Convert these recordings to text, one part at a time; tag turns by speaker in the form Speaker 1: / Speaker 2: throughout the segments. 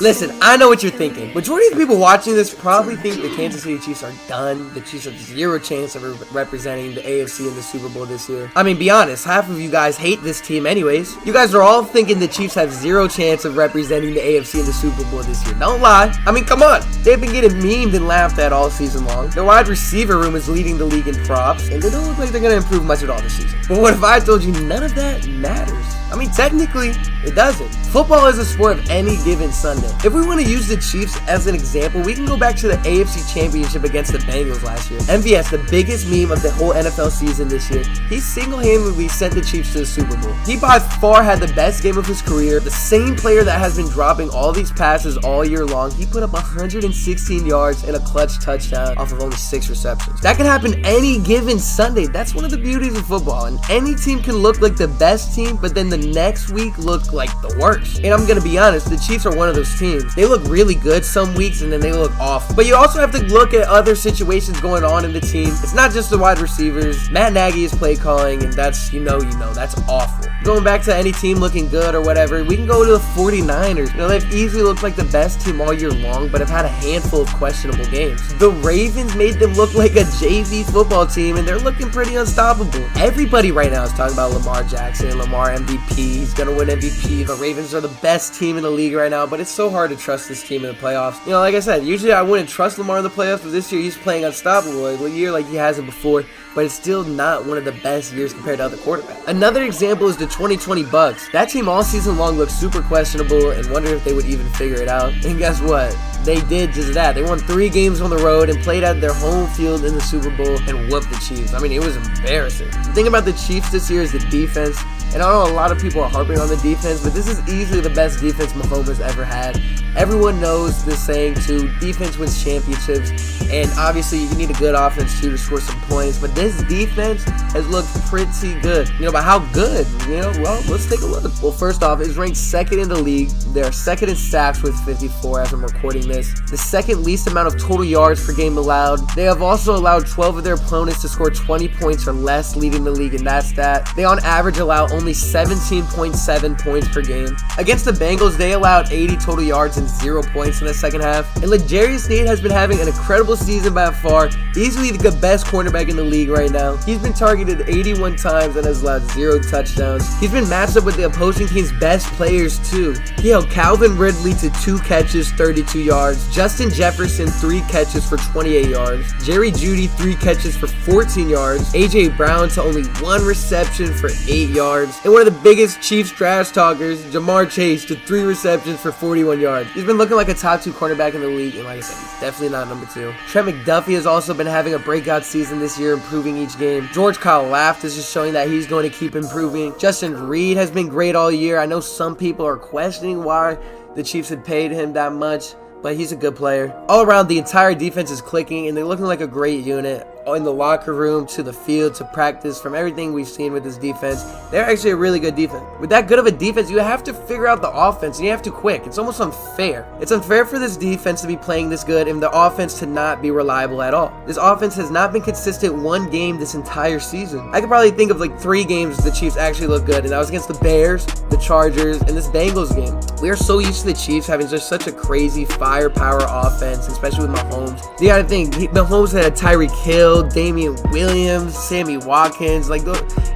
Speaker 1: Listen, I know what you're thinking. Majority of the people watching this probably think the Kansas City Chiefs are done. The Chiefs have zero chance of representing the AFC in the Super Bowl this year. I mean, be honest, half of you guys hate this team anyways. You guys are all thinking the Chiefs have zero chance of representing the AFC in the Super Bowl this year. Don't lie. I mean, come on. They've been getting memed and laughed at all season long. Their wide receiver room is leading the league in props, and they don't look like they're going to improve much at all this season. But what if I told you none of that matters? I mean, technically, it doesn't. Football is a sport of any given Sunday. If we want to use the Chiefs as an example, we can go back to the AFC Championship against the Bengals last year. MVS, the biggest meme of the whole NFL season this year, he single-handedly sent the Chiefs to the Super Bowl. He by far had the best game of his career. The same player that has been dropping all these passes all year long, he put up 116 yards and a clutch touchdown off of only 6 receptions. That can happen any given Sunday. That's one of the beauties of football. And any team can look like the best team, but then the next week look like the worst. And I'm gonna be honest, the Chiefs are one of those teams. They look really good some weeks and then they look awful. But you also have to look at other situations going on in the team. It's not just the wide receivers. Matt Nagy is play calling, and that's, that's awful. Going back to any team looking good or whatever, we can go to the 49ers. They've easily looked like the best team all year long, but have had a handful of questionable games. The Ravens made them look like a JV football team, and they're looking pretty unstoppable. Everybody right now is talking about Lamar Jackson, Lamar MVP. He's gonna win MVP. The Ravens are the best team in the league right now, but it's so hard to trust this team in the playoffs. Like I said, usually I wouldn't trust Lamar in the playoffs, but this year he's playing unstoppable. A year like he hasn't before, but it's still not one of the best years compared to other quarterbacks. Another example is the 2020 Bucs. That team all season long looked super questionable and wondered if they would even figure it out. And guess what? They did just that. They won 3 games on the road and played at their home field in the Super Bowl and whooped the Chiefs. I mean, it was embarrassing. The thing about the Chiefs this year is the defense. And I know a lot of people are harping on the defense, but this is easily the best defense Mahomes has ever had. Everyone knows this saying too, defense wins championships, and obviously you need a good offense too to score some points, but this defense has looked pretty good. But how good? Well, let's take a look. Well, first off, it's ranked 2nd in the league. They're 2nd in sacks with 54 as I'm recording this. The 2nd least amount of total yards per game allowed. They have also allowed 12 of their opponents to score 20 points or less, leading the league in that stat. They on average allow only 17.7 points per game. Against the Bengals, they allowed 80 total yards and 0 points in the second half. And L'Jarius Sneed has been having an incredible season by far. Easily the best cornerback in the league right now. He's been targeted 81 times and has allowed 0 touchdowns. He's been matched up with the opposing team's best players too. He held Calvin Ridley to 2 catches, 32 yards. Justin Jefferson, 3 catches for 28 yards. Jerry Jeudy, 3 catches for 14 yards. A.J. Brown to only 1 reception for 8 yards. And one of the biggest Chiefs trash talkers, Ja'Marr Chase, to 3 receptions for 41 yards. He's been looking like a top 2 cornerback in the league, and like I said, he's definitely not number 2. Trent McDuffie has also been having a breakout season this year, improving each game. George Karlaftis is just showing that he's going to keep improving. Justin Reed has been great all year. I know some people are questioning why the Chiefs had paid him that much, but he's a good player. All around, the entire defense is clicking, and they're looking like a great unit. In the locker room, to the field, to practice, from everything we've seen with this defense, they're actually a really good defense. With that good of a defense, you have to figure out the offense, and you have to quick. It's almost unfair. It's unfair for this defense to be playing this good and the offense to not be reliable at all. This offense has not been consistent one game this entire season. I could probably think of like 3 games the Chiefs actually look good, and that was against the Bears, the Chargers, and this Bengals game. We are so used to the Chiefs having just such a crazy firepower offense, especially with Mahomes. You gotta think, Mahomes had Tyreek Hill, Damian Williams, Sammy Watkins, you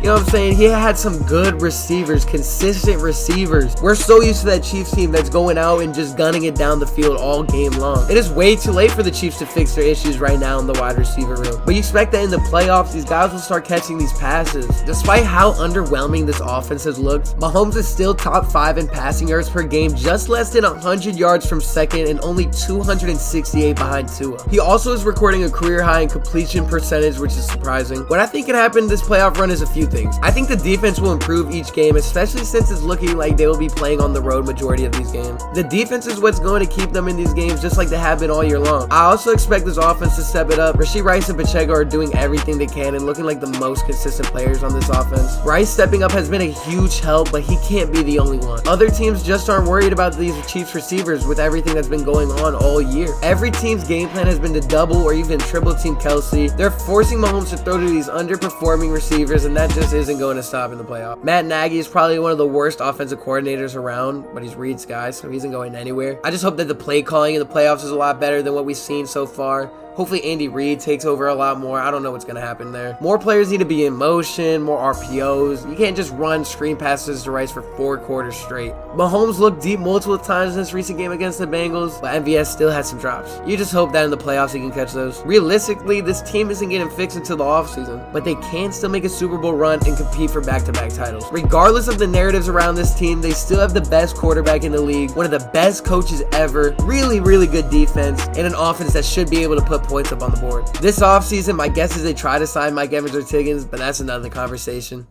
Speaker 1: know what I'm saying? He had some good receivers, consistent receivers. We're so used to that Chiefs team that's going out and just gunning it down the field all game long. It is way too late for the Chiefs to fix their issues right now in the wide receiver room. But you expect that in the playoffs, these guys will start catching these passes. Despite how underwhelming this offense has looked, Mahomes is still top 5 in passing yards per game, just less than 100 yards from second and only 268 behind Tua. He also is recording a career high in completion percentage, which is surprising. What I think can happen this playoff run is a few things. I think the defense will improve each game, especially since it's looking like they will be playing on the road majority of these games. The defense is what's going to keep them in these games, just like they have been all year long. I also expect this offense to step it up. Rashee Rice and Pacheco are doing everything they can and looking like the most consistent players on this offense. Rice stepping up has been a huge help, but he can't be the only one. Other teams just aren't worried about these Chiefs receivers with everything that's been going on all year. Every team's game plan has been to double or even triple team Kelsey, They're forcing Mahomes to throw to these underperforming receivers, and that just isn't going to stop in the playoff. Matt Nagy is probably one of the worst offensive coordinators around, but he's Reed's guy, so he isn't going anywhere. I just hope that the play calling in the playoffs is a lot better than what we've seen so far. Hopefully Andy Reid takes over a lot more. I don't know what's going to happen there. More players need to be in motion, more RPOs. You can't just run screen passes to Rice for 4 quarters straight. Mahomes looked deep multiple times in this recent game against the Bengals, but MVS still had some drops. You just hope that in the playoffs he can catch those. Realistically, this team isn't getting fixed until the offseason, but they can still make a Super Bowl run and compete for back-to-back titles. Regardless of the narratives around this team, they still have the best quarterback in the league, one of the best coaches ever, really, really good defense, and an offense that should be able to put points up on the board. This offseason, my guess is they try to sign Mike Evans or Tiggins, but that's another conversation.